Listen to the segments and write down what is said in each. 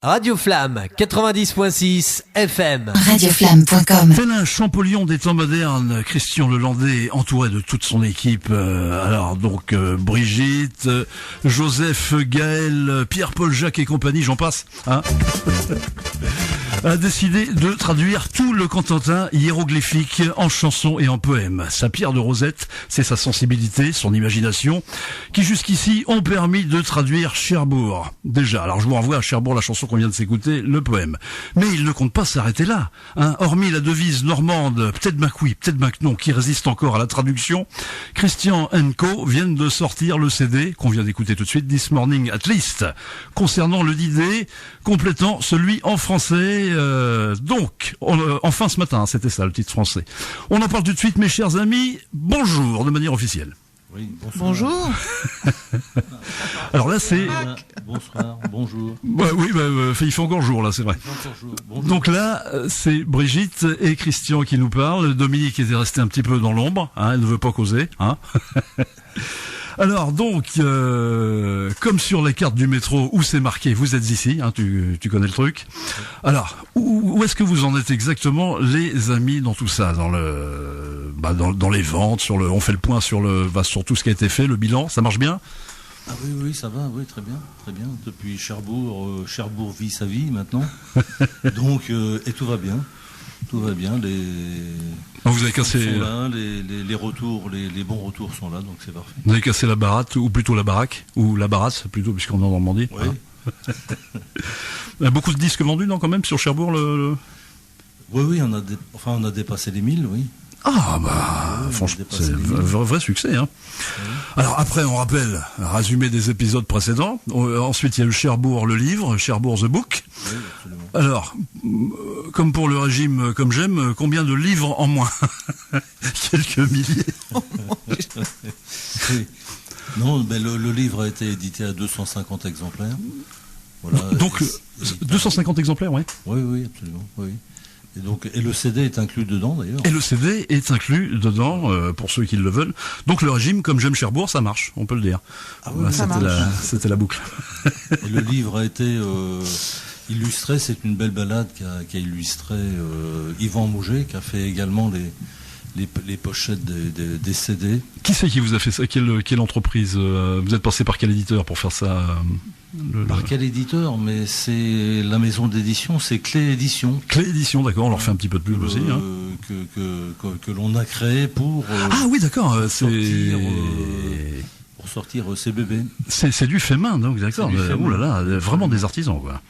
Radio Flamme 90.6 FM. Radioflamme.com. Tel un Champollion des temps modernes, Christian Lelandais, entouré de toute son équipe. Brigitte, Joseph, Gaël, Pierre-Paul Jacques et compagnie, j'en passe. Hein a décidé de traduire tout le Cotentin hiéroglyphique en chansons et en poèmes. Sa pierre de Rosette, c'est sa sensibilité, son imagination, qui jusqu'ici ont permis de traduire Cherbourg. Déjà, alors je vous renvoie à Cherbourg, la chanson qu'on vient de s'écouter, le poème. Mais il ne compte pas s'arrêter là. Hein. Hormis la devise normande, peut-être ben que oui, peut-être ben que non, qui résiste encore à la traduction, Christian & Co viennent de sortir le CD, qu'on vient d'écouter tout de suite, This Morning at Least, concernant le D-Day, complétant celui en français. Enfin ce matin, c'était ça le titre français. On en parle tout de suite, mes chers amis. Bonjour, de manière officielle. Oui, bonjour. Alors là, c'est... Bonsoir, bonjour. Il fait encore jour, là, c'est vrai. Donc là, c'est Brigitte et Christian qui nous parlent. Dominique était resté un petit peu dans l'ombre, hein, elle ne veut pas causer. Hein. Alors donc, comme sur la carte du métro où c'est marqué, vous êtes ici, hein, tu connais le truc. Alors, où est-ce que vous en êtes exactement, les amis, dans tout ça, dans les ventes, on fait le point sur tout ce qui a été fait, le bilan, ça marche bien? Ah oui, ça va, oui, très bien. Depuis Cherbourg, Cherbourg vit sa vie maintenant. Donc, et tout va bien. Tout va bien, vous avez cassé sont là, les retours, les bons retours sont là, donc c'est parfait. Vous avez cassé la baratte, ou plutôt la baraque, ou la barasse plutôt, puisqu'on est en Normandie. Oui. Il y a beaucoup de disques vendus, non, quand même, sur Cherbourg Oui, on a dépassé les 1000, oui. Ah franchement, c'est un vrai succès. Hein. Oui. Alors après, on rappelle, résumé des épisodes précédents. Ensuite, il y a eu Cherbourg, le livre, Cherbourg the Book. Oui, absolument. Alors, comme pour le régime comme j'aime, combien de livres en moins? Quelques milliers. Oui. Non, le livre a été édité à 250 exemplaires. Voilà. Donc, 250 exemplaires, oui. Oui, absolument, oui. Et le CD est inclus dedans, d'ailleurs. Et le CD est inclus dedans, pour ceux qui le veulent. Donc le régime, comme j'aime Cherbourg, ça marche, on peut le dire. Ah oui, c'était la boucle. Et le livre a été illustré, c'est une belle balade qu'a illustré Yvan Mouget, qui a fait également les pochettes des CD. Qui c'est qui vous a fait ça? Quelle entreprise? Vous êtes passé par quel éditeur pour faire ça? Par quel éditeur? Mais c'est la maison d'édition, c'est Clé Édition. Clé Édition, d'accord, on leur fait un petit peu de pub aussi. Hein. Que l'on a créé pour... ah oui, d'accord, pour sortir ces bébés. C'est du fait main, donc d'accord. Oh là là, vraiment des artisans, quoi.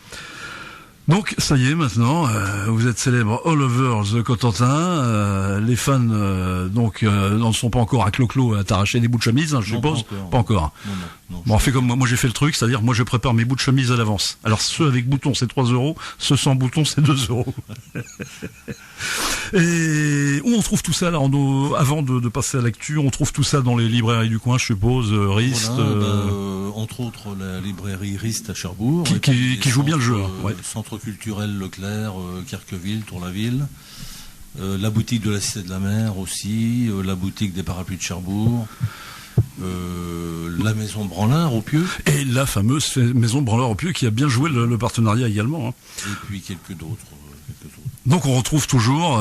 Donc ça y est maintenant, vous êtes célèbre all over the Cotentin. Les fans n'en sont pas encore à clo-clo à t'arracher des bouts de chemise, hein, je suppose. Pas encore. Non, bon, on fait comme moi j'ai fait le truc, c'est-à-dire moi je prépare mes bouts de chemise à l'avance. Alors ceux avec boutons c'est 3 €, ceux sans boutons c'est 2 €. Et où on trouve tout ça là, avant de passer à l'actu, on trouve tout ça dans les librairies du coin, je suppose, Rist. Voilà, entre autres la librairie Rist à Cherbourg. Qui joue bien le jeu. Ouais. Centre culturel Leclerc, Querqueville, Tour-la-Ville. La boutique de la Cité de la Mer aussi, la boutique des Parapluies de Cherbourg. La maison Branlard au Pieux. Et la fameuse maison Branlard au Pieux qui a bien joué le partenariat également. Hein. Et puis quelques d'autres. Donc on retrouve toujours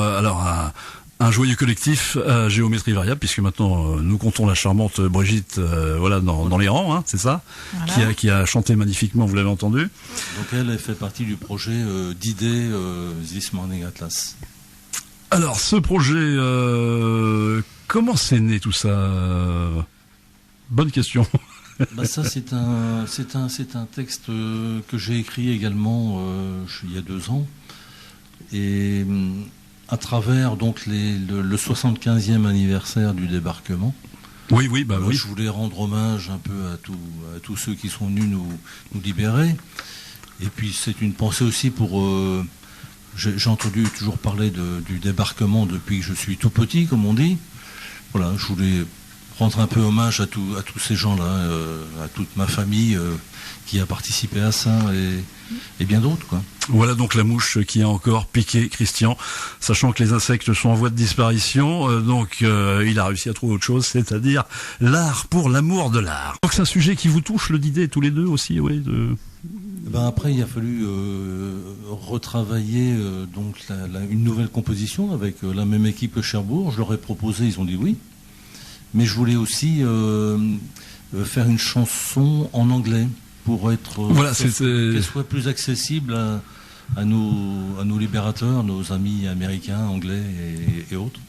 un joyeux collectif à géométrie variable, puisque maintenant nous comptons la charmante Brigitte dans les rangs, hein, c'est ça, voilà. qui a chanté magnifiquement, vous l'avez entendu. Donc elle fait partie du projet d'idées This Morning Atlas. Alors ce projet, comment c'est né tout ça? Bonne question. Ça c'est un texte que j'ai écrit également il y a 2 ans. Et à travers donc le 75e anniversaire du débarquement, oui. Je voulais rendre hommage un peu à tous ceux qui sont venus nous libérer. Et puis c'est une pensée aussi pour... j'ai entendu toujours parler du débarquement depuis que je suis tout petit, comme on dit. Voilà, je voulais rendre un peu hommage à tous ces gens-là, à toute ma famille qui a participé à ça et bien d'autres, quoi. Voilà donc la mouche qui a encore piqué Christian, sachant que les insectes sont en voie de disparition, il a réussi à trouver autre chose, c'est-à-dire l'art pour l'amour de l'art. Donc c'est un sujet qui vous touche, le D-Day, tous les deux aussi, oui. Ben après, il a fallu retravailler une nouvelle composition avec la même équipe que Cherbourg. Je leur ai proposé, ils ont dit oui. Mais je voulais aussi faire une chanson en anglais pour être qu'elle soit plus accessible à nos libérateurs, nos amis américains, anglais et autres.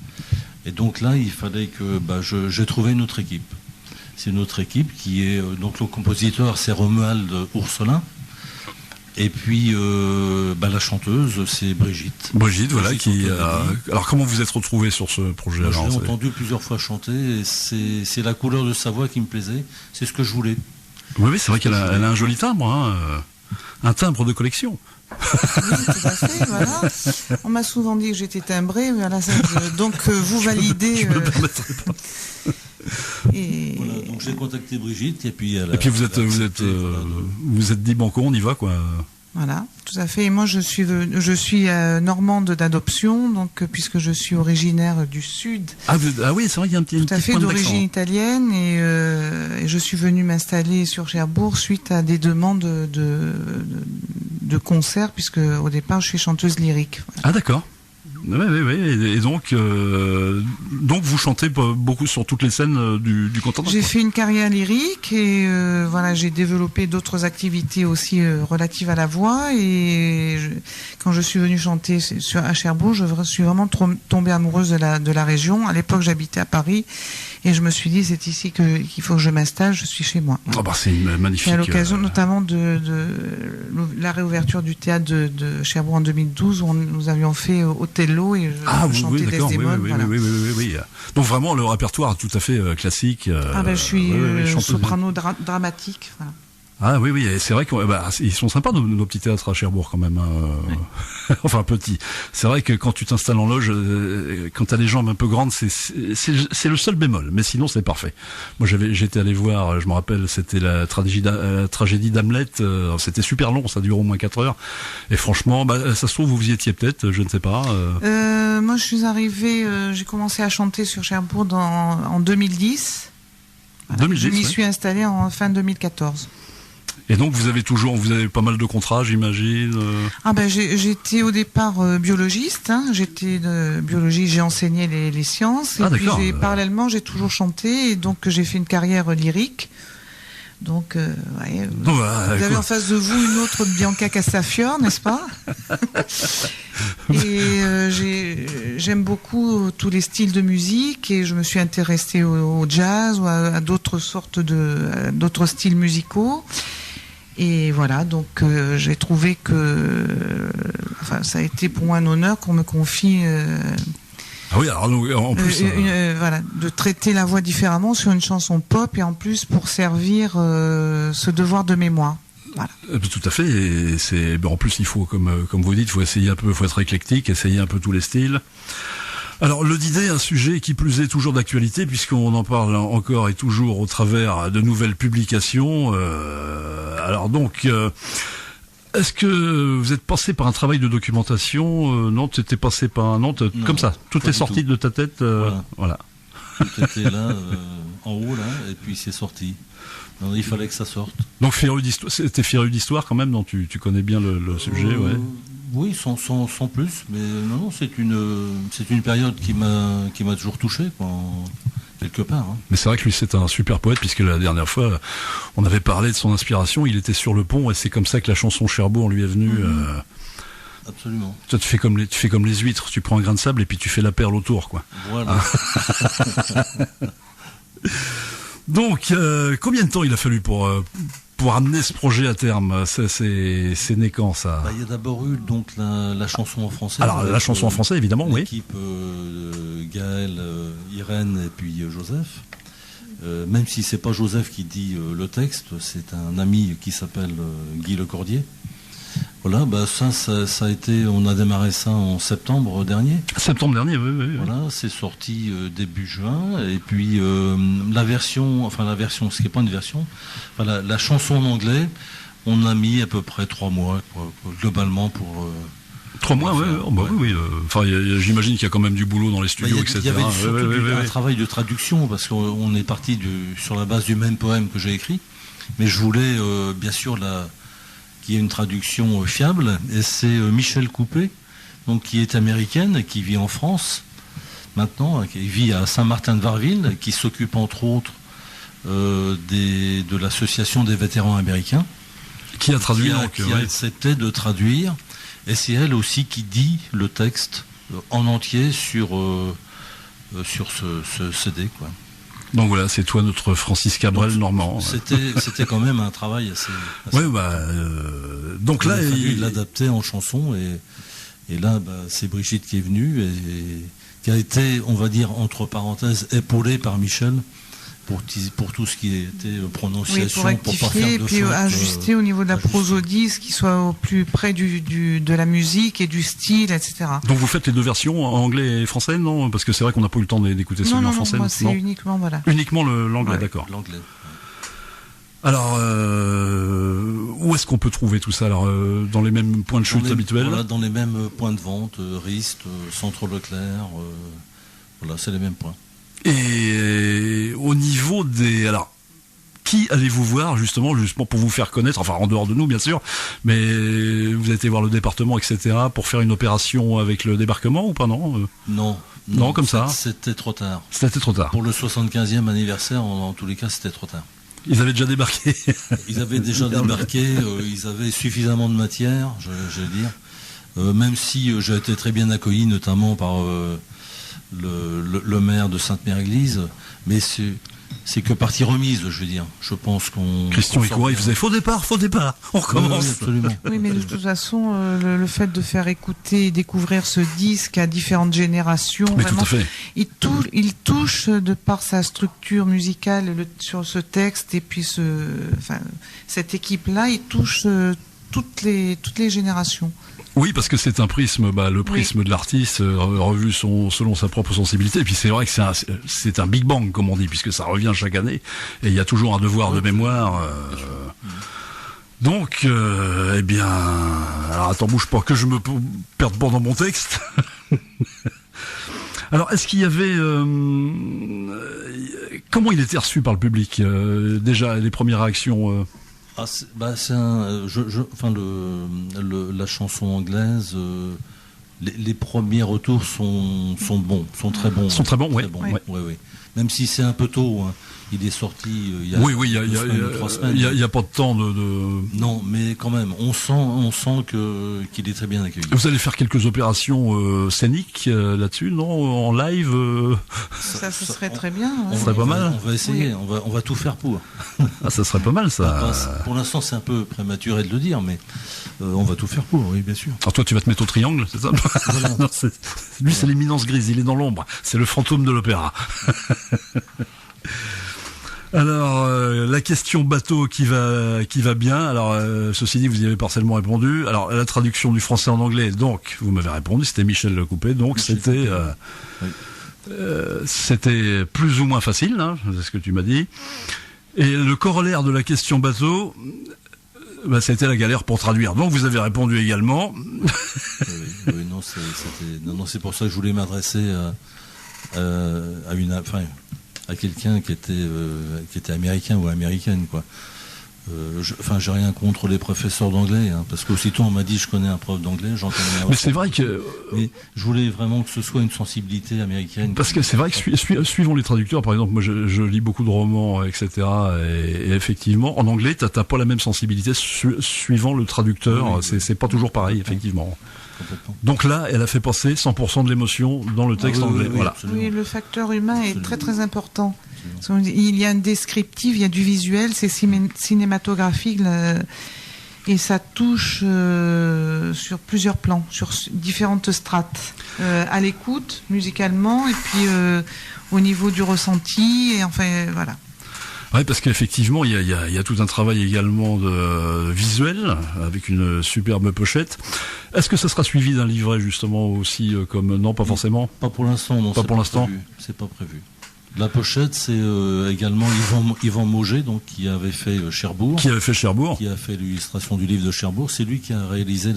Et donc là, il fallait que j'ai trouvé une autre équipe. C'est une autre équipe qui est donc le compositeur, c'est Romuald Ourselin. Et puis la chanteuse, c'est Brigitte. Brigitte, voilà, alors comment vous êtes retrouvés sur ce projet? Je l'ai entendu plusieurs fois chanter, et c'est la couleur de sa voix qui me plaisait. C'est ce que je voulais. Oui, c'est vrai qu'elle a un joli timbre, hein, un timbre de collection. Oui, tout à fait, voilà. On m'a souvent dit que j'étais timbrée, voilà, donc vous validez. Je me permettrai pas. Et... Voilà, donc j'ai contacté Brigitte et puis vous êtes dit banco, on y va quoi. Voilà, tout à fait. Et moi je suis normande d'adoption, donc puisque je suis originaire du sud. Ah oui, c'est vrai qu'il y a un petit. Tout à fait, d'origine italienne, et je suis venue m'installer sur Cherbourg suite à des demandes de concerts, puisque au départ je suis chanteuse lyrique. Voilà. Ah d'accord. Oui. Et donc vous chantez beaucoup sur toutes les scènes du continent. J'ai fait une carrière lyrique et j'ai développé d'autres activités aussi relatives à la voix. Et quand je suis venue chanter à Cherbourg, je suis vraiment tombée amoureuse de la région. À l'époque, j'habitais à Paris et je me suis dit c'est ici qu'il faut que je m'installe. Je suis chez moi. Oh c'est magnifique. Et à l'occasion notamment de la réouverture du théâtre de Cherbourg en 2012, où nous avions fait Othello. Et je chantais Desdemone. Oui. Donc vraiment le répertoire tout à fait classique. Je suis soprano dramatique. Voilà. Ah oui, et c'est vrai qu'ils sont sympas nos petits théâtres à Cherbourg quand même. Oui. Enfin petits. C'est vrai que quand tu t'installes en loge, quand t'as les jambes un peu grandes, c'est le seul bémol. Mais sinon c'est parfait. Moi j'étais allé voir, je me rappelle, c'était la tragédie d'Hamlet. C'était super long, ça dure au moins 4 heures. Et franchement, ça se trouve vous y étiez peut-être, je ne sais pas. Moi je suis arrivée, j'ai commencé à chanter sur Cherbourg en 2010. Voilà. 2010, je m'y suis installée en fin 2014. Et donc vous avez pas mal de contrats, j'imagine. J'étais au départ biologiste. J'étais de biologie, j'ai enseigné les sciences. Et puis parallèlement, j'ai toujours chanté. Et donc j'ai fait une carrière lyrique. Donc, vous avez en face de vous une autre Bianca Castafiore, n'est-ce pas? Et j'aime beaucoup tous les styles de musique, et je me suis intéressée au jazz ou à d'autres sortes d'autres styles musicaux. Et voilà, donc j'ai trouvé que ça a été pour moi un honneur qu'on me confie Ah oui, alors en plus de traiter la voix différemment sur une chanson pop, et en plus pour servir ce devoir de mémoire. Voilà. Tout à fait. Et en plus il faut, comme vous dites, faut essayer un peu, faut être éclectique, essayer un peu tous les styles. Alors le Didet, un sujet qui plus est toujours d'actualité, puisqu'on en parle encore et toujours au travers de nouvelles publications. Alors donc, est-ce que vous êtes passé par un travail de documentation? Non, tu étais passé par un... Non, comme ça, tout est sorti de ta tête. Voilà. Tout était là, en haut, là, et puis c'est sorti. Non, il fallait que ça sorte. Donc c'était féru d'histoire quand même, donc tu connais bien le sujet, ouais. Oui, sans plus, mais non, c'est une période qui m'a toujours touché, quelque part. Hein. Mais c'est vrai que lui, c'est un super poète, puisque la dernière fois, on avait parlé de son inspiration, il était sur le pont, et c'est comme ça que la chanson Cherbourg lui est venue. Absolument. Toi, tu fais comme les huîtres, tu prends un grain de sable et puis tu fais la perle autour, quoi. Voilà. Donc, combien de temps il a fallu pour amener ce projet à terme? C'est né quand, ça? Il y a d'abord eu donc la chanson en français. Alors la chanson en français, évidemment, oui. L'équipe Gaël, Irène et puis Joseph. Même si c'est pas Joseph qui dit le texte, c'est un ami qui s'appelle Guy Lecordier. Voilà, ça a été, on a démarré ça en septembre dernier. Septembre dernier, oui. Voilà, c'est sorti début juin, et puis la version, ce qui n'est pas une version, la chanson en anglais, on a mis à peu près 3 mois, globalement, pour... 3 mois, oui. J'imagine qu'il y a quand même du boulot dans les studios, etc. Il y avait surtout un travail de traduction, parce qu'on est parti sur la base du même poème que j'ai écrit, mais je voulais, bien sûr, qui est une traduction fiable, et c'est Michel Coupet, donc qui est américaine et qui vit en France maintenant, qui vit à Saint-Martin-de-Varville, qui s'occupe entre autres de l'association des vétérans américains, qui a traduit, qui a accepté de traduire, et c'est elle aussi qui dit le texte en entier sur ce CD, quoi. Donc voilà, c'est toi notre Francis Cabrel normand. C'était quand même un travail assez ouais, donc là, il a fallu l'adapter en chanson, et là, c'est Brigitte qui est venue et qui a été, on va dire, entre parenthèses, épaulée par Michel pour tout ce qui était prononciation, pour rectifier, pas faire de et puis faute, ajuster au niveau de la prosodie, qui soit au plus près de la musique et du style, etc. Donc vous faites les deux versions, anglais et français, non? Parce que c'est vrai qu'on n'a pas eu le temps d'écouter celui en français. Non, c'est uniquement, voilà. Uniquement l'anglais, ouais. D'accord. L'anglais. Alors, où est-ce qu'on peut trouver tout ça? Alors, dans les mêmes points de chute habituels? Voilà, dans les mêmes points de vente, Rist, Centre Leclerc, voilà, c'est les mêmes points. Et au niveau des... Alors, qui allez-vous voir justement pour vous faire connaître, enfin en dehors de nous bien sûr, mais vous avez été voir le département, etc., pour faire une opération avec le débarquement ou pas, non? Non, comme ça. C'était trop tard. C'était trop tard. Pour le 75e anniversaire, en tous les cas, c'était trop tard. Ils avaient déjà débarqué. Ils avaient déjà débarqué, ils avaient suffisamment de matière, je veux dire. Même si j'ai été très bien accueilli, notamment par le maire de Sainte-Mère-Église, mais c'est que partie remise, je veux dire. Je pense qu'on... Christian Écoura, il faisait faux départ, on recommence. Oui, absolument. Oui, mais de toute façon, le fait de faire écouter et découvrir ce disque à différentes générations, mais vraiment, tout à fait. Il touche de par sa structure musicale sur ce texte, et puis cette équipe-là, il touche toutes les générations. Oui, parce que c'est un prisme, le prisme de l'artiste, revu selon sa propre sensibilité. Et puis c'est vrai que c'est un Big Bang, comme on dit, puisque ça revient chaque année. Et il y a toujours un devoir de mémoire. Donc, eh bien... Alors attends, bouge pas, que je me perde pas dans mon texte. Alors, est-ce qu'il y avait... comment il était reçu par le public? Déjà, les premières réactions... la chanson anglaise, les premiers retours sont bons, sont très bons. Sont très bons, oui. Ouais. Même si c'est un peu tôt, hein. Il est sorti il y a 3 semaines. Il n'y a pas de temps de... Non, mais quand même, on sent qu'il est très bien accueilli. Vous allez faire quelques opérations scéniques là-dessus, non? En live Ça serait très bien. Ça serait pas mal. On va essayer, on va tout faire pour. Ah, ça serait pas mal, ça. Pour l'instant, c'est un peu prématuré de le dire, mais on va tout faire pour, oui, bien sûr. Alors toi, tu vas te mettre au triangle, c'est ça? Voilà. Non, lui, c'est l'éminence grise, il est dans l'ombre. C'est le fantôme de l'opéra. Alors, la question bateau qui va bien. Alors, ceci dit, vous y avez partiellement répondu. Alors, la traduction du français en anglais, donc, vous m'avez répondu, c'était Michel Coupet, donc c'était c'était plus ou moins facile, hein, c'est ce que tu m'as dit. Et le corollaire de la question bateau, c'était la galère pour traduire. Donc, vous avez répondu également. Oui, non, c'est pour ça que je voulais m'adresser à quelqu'un qui était américain ou américaine, quoi. J'ai rien contre les professeurs d'anglais, hein, parce qu'aussitôt on m'a dit je connais un prof d'anglais, j'en connais un. Mais c'est vrai que... Mais je voulais vraiment que ce soit une sensibilité américaine. Parce que c'est vrai que suivant les traducteurs, par exemple, moi je lis beaucoup de romans, etc. Et effectivement, en anglais, t'as pas la même sensibilité suivant le traducteur. Oui. C'est pas toujours pareil, effectivement. Complètement. Donc là, elle a fait passer 100% de l'émotion dans le texte anglais. Oui, voilà. Absolument. Oui, le facteur humain est très très important. Il y a un descriptif, il y a du visuel, c'est cinématographique, et ça touche sur plusieurs plans, sur différentes strates, à l'écoute, musicalement, et puis au niveau du ressenti, et enfin voilà. Oui, parce qu'effectivement, il y a tout un travail également de visuel, avec une superbe pochette. Est-ce que ça sera suivi d'un livret, justement, aussi, comme... Non, pas forcément? Pas pour l'instant, non. Pas pour l'instant. C'est pas prévu. La pochette, c'est également Yvan Mauger, donc, qui avait fait Cherbourg. Qui avait fait Cherbourg. Qui a fait l'illustration du livre de Cherbourg. C'est lui qui a réalisé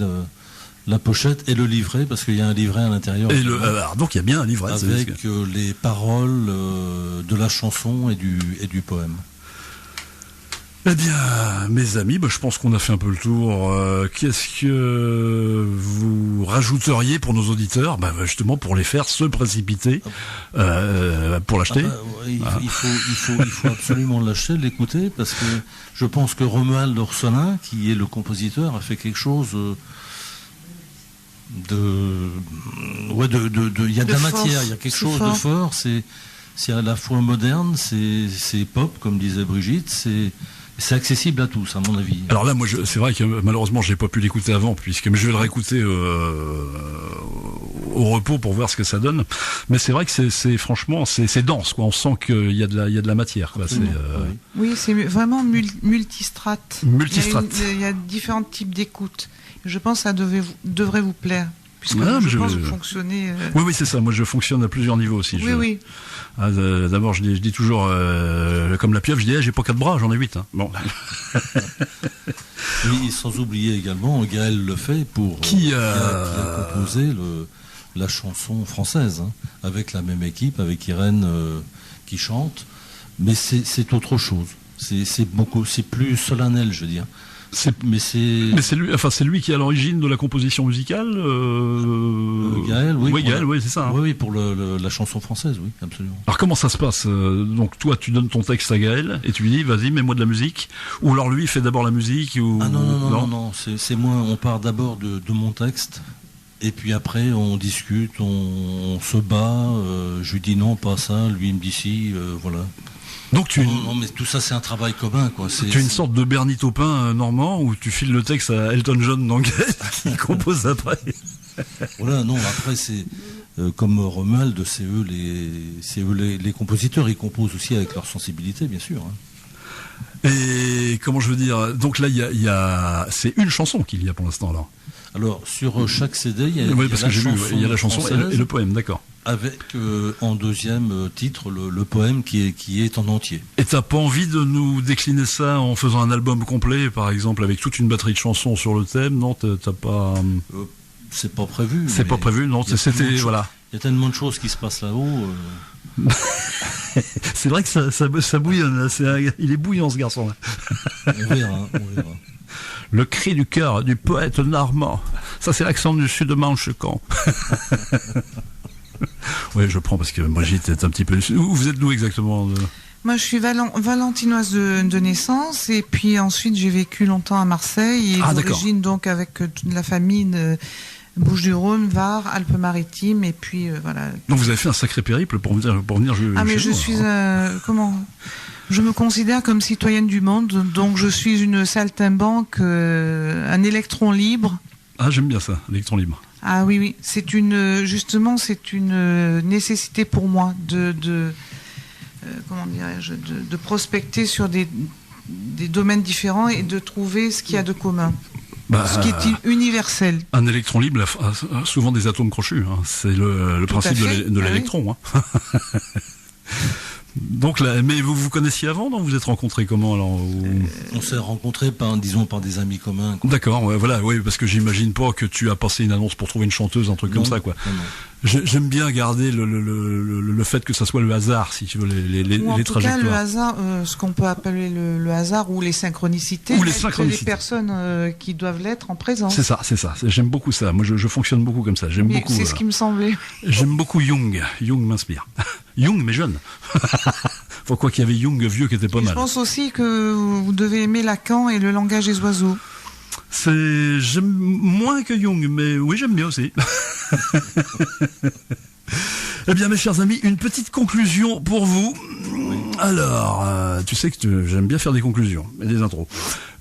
la pochette et le livret, parce qu'il y a un livret à l'intérieur. Et donc il y a bien un livret. Avec les paroles de la chanson et du poème. Eh bien, mes amis, je pense qu'on a fait un peu le tour. Qu'est-ce que vous rajouteriez pour nos auditeurs ? Justement, pour les faire se précipiter pour l'acheter. Il faut absolument l'acheter, l'écouter, parce que je pense que Romuald Orsolin, qui est le compositeur, a fait quelque chose il y a de la matière, il y a quelque chose de fort. C'est à la fois moderne, c'est pop, comme disait Brigitte, c'est accessible à tous, à mon avis. Alors là, moi, c'est vrai que malheureusement, j'ai pas pu l'écouter avant, mais je vais le réécouter au repos pour voir ce que ça donne. Mais c'est vrai que c'est franchement, c'est dense, quoi. On sent qu'il y a de la matière, quoi. Oui, c'est vraiment multistrate. Il y a différents types d'écoute. Je pense que ça devrait vous plaire. Puisque je pense que vous fonctionnez... Oui, c'est ça. Moi, je fonctionne à plusieurs niveaux aussi. Oui. D'abord, je dis toujours, comme la pieuvre, je dis, j'ai pas 4 bras, j'en ai 8. Hein. Bon. Oui, sans oublier également Gaël Lefay qui a composé la chanson française, hein, avec la même équipe, avec Irène qui chante. Mais c'est autre chose. C'est plus solennel, je veux dire. Mais c'est lui qui est à l'origine de la composition musicale. Gaël, oui. Gaël, oui, c'est ça. Hein. Oui, pour la chanson française, oui, absolument. Alors comment ça se passe ? Donc toi, tu donnes ton texte à Gaël et tu lui dis, vas-y, mets-moi de la musique. Ou alors lui, il fait d'abord la musique. Ou... Ah non. C'est moi. On part d'abord de mon texte. Et puis après, on discute, on se bat. Je lui dis non, pas ça. Lui, il me dit si. Voilà. Donc non, mais tout ça, c'est un travail commun, quoi. Tu es une sorte de Bernie Taupin normand où tu files le texte à Elton John d'Anglais qui compose après. Voilà, non, après, c'est comme Romuald, c'est eux les compositeurs. Ils composent aussi avec leur sensibilité, bien sûr. Hein. Et comment je veux dire, donc là, c'est une chanson qu'il y a pour l'instant, alors. Alors, sur chaque CD, il y a la chanson et le poème, d'accord. Avec en deuxième titre le poème qui est en entier. Et t'as pas envie de nous décliner ça en faisant un album complet, par exemple, avec toute une batterie de chansons sur le thème ? Non, t'as pas... c'est pas prévu. C'est pas prévu, non. C'était voilà. Il y a tellement de choses qui se passent là-haut. C'est vrai que ça bouillonne. Il est bouillant, ce garçon-là. On verra. Le cri du cœur du poète normand. Ça, c'est l'accent du sud-manche, con. Oui, je prends parce que Brigitte est un petit peu... Vous êtes d'où exactement Moi, je suis valentinoise de naissance, et puis ensuite j'ai vécu longtemps à Marseille, et d'origine donc avec toute la famille de Bouches-du-Rhône, Var, Alpes-Maritimes, et puis voilà. Donc vous avez fait un sacré périple pour venir chez mais je suis... Je me considère comme citoyenne du monde, donc je suis une saltimbanque, un électron libre. Ah, j'aime bien ça, l'électron libre. Ah oui, c'est une nécessité pour moi de prospecter sur des domaines différents et de trouver ce qu'il y a de commun, ce qui est universel. Un électron libre a souvent des atomes crochus, hein. C'est le principe de l'électron. Hein. Donc là, mais vous vous connaissiez avant, non ? Vous êtes rencontrés comment alors On s'est rencontrés par des amis communs. Quoi. D'accord, voilà, oui, parce que j'imagine pas que tu as passé une annonce pour trouver une chanteuse, un truc comme ça, quoi. Non. J'aime bien garder le fait que ça soit le hasard, si tu veux, les trajectoires. En tout cas, le hasard, ce qu'on peut appeler le hasard ou les synchronicités. Ou les synchronicités. Les personnes qui doivent l'être en présence. C'est ça. J'aime beaucoup ça. Moi, je fonctionne beaucoup comme ça. C'est ce qui me semblait. J'aime beaucoup Jung. Jung m'inspire. Jung, mais jeune. Faut quoi qu'il y avait Jung vieux qui était pas mal. Je pense aussi que vous devez aimer Lacan et le langage des oiseaux. J'aime moins que Jung, mais oui, j'aime bien aussi. Eh bien, mes chers amis, une petite conclusion pour vous. Alors, tu sais que j'aime bien faire des conclusions et des intros.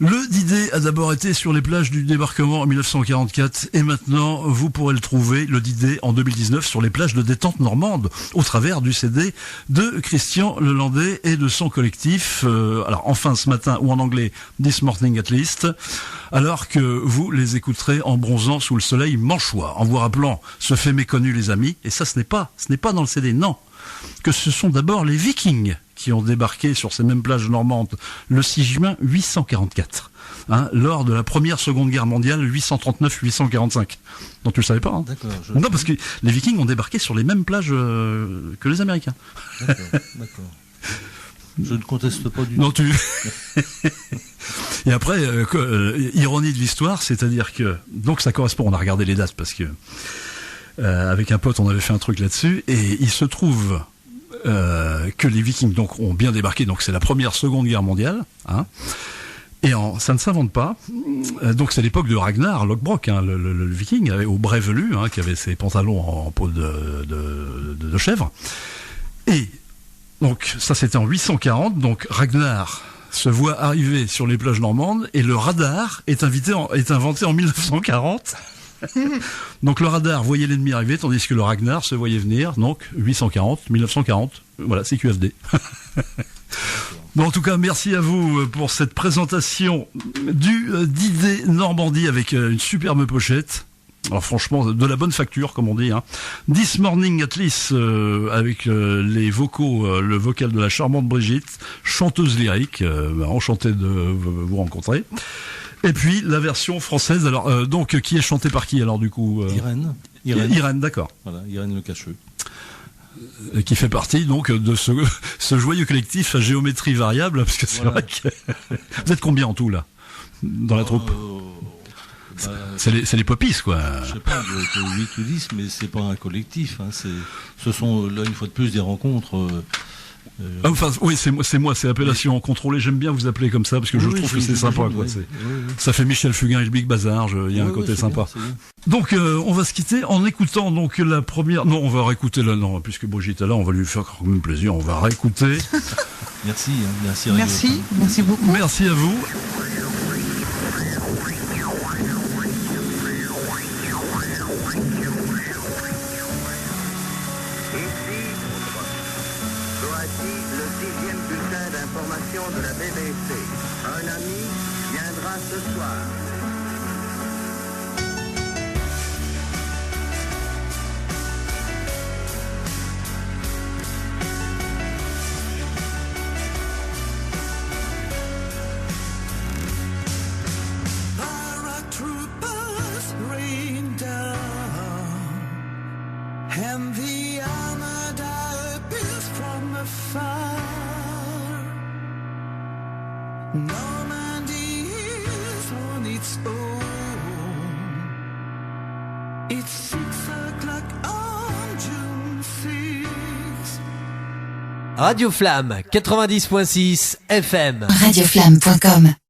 Le Didet a d'abord été sur les plages du débarquement en 1944 et maintenant, vous pourrez le trouver, le Didet, en 2019 sur les plages de détente normande au travers du CD de Christian Lelandais et de son collectif. Alors, enfin ce matin, ou en anglais, This Morning at Least, alors que vous les écouterez en bronzant sous le soleil manchois, en vous rappelant ce fait méconnu, les amis, et ça ce n'est pas dans le CD, non, que ce sont d'abord les Vikings qui ont débarqué sur ces mêmes plages normandes le 6 juin 844, lors de la première Seconde Guerre mondiale 839-845. Donc tu le savais pas, hein ? D'accord. Non, parce que les Vikings ont débarqué sur les mêmes plages que les Américains. D'accord. Je ne conteste pas du Non, tout. Et après, ironie de l'histoire, c'est-à-dire que donc ça correspond. On a regardé les dates parce que avec un pote, on avait fait un truc là-dessus, et il se trouve que les Vikings donc ont bien débarqué. Donc c'est la Seconde Guerre mondiale, hein. Et ça ne s'invente pas. Donc c'est l'époque de Ragnar Lothbrok, hein, le Viking au brais velu, hein, qui avait ses pantalons en peau de chèvre. Et donc ça c'était en 840. Donc Ragnar se voit arriver sur les plages normandes et le radar est inventé en 1940. Donc le radar voyait l'ennemi arriver tandis que le Ragnar se voyait venir. Donc 1940, voilà, c'est QFD. Bon, en tout cas, merci à vous pour cette présentation d'idées Normandie avec une superbe pochette. Alors franchement, de la bonne facture, comme on dit, hein. This Morning at least, avec les vocaux, le vocal de la charmante Brigitte, chanteuse lyrique, enchanté de vous rencontrer. Et puis la version française, alors donc qui est chantée par qui alors du coup Irène, d'accord. Voilà, Irène Le Cacheux. Qui fait partie donc de ce joyeux collectif à géométrie variable, parce que c'est vrai que vous êtes combien en tout là dans la troupe? C'est les poppies quoi. Je sais pas, 8 ou 10, mais c'est pas un collectif, hein, ce sont là une fois de plus des rencontres. Enfin, oui, c'est moi, c'est appellation contrôlée. J'aime bien vous appeler comme ça parce que je trouve que c'est sympa. Quoi. Ça fait Michel Fugain et le Big Bazar. Il y a un côté sympa. Bien. Donc, on va se quitter en écoutant donc la première. Non, on va réécouter là. Non, puisque Brigitte est là, on va lui faire quand même plaisir. On va réécouter. Merci. Merci beaucoup. Merci à vous. De la BBC. Un ami viendra ce soir. Paratroopers rain down, and the armada appears from afar. Normandy is on its own. It's 6 o'clock on June 6. Radio Flamme 90.6 FM. Radioflamme.com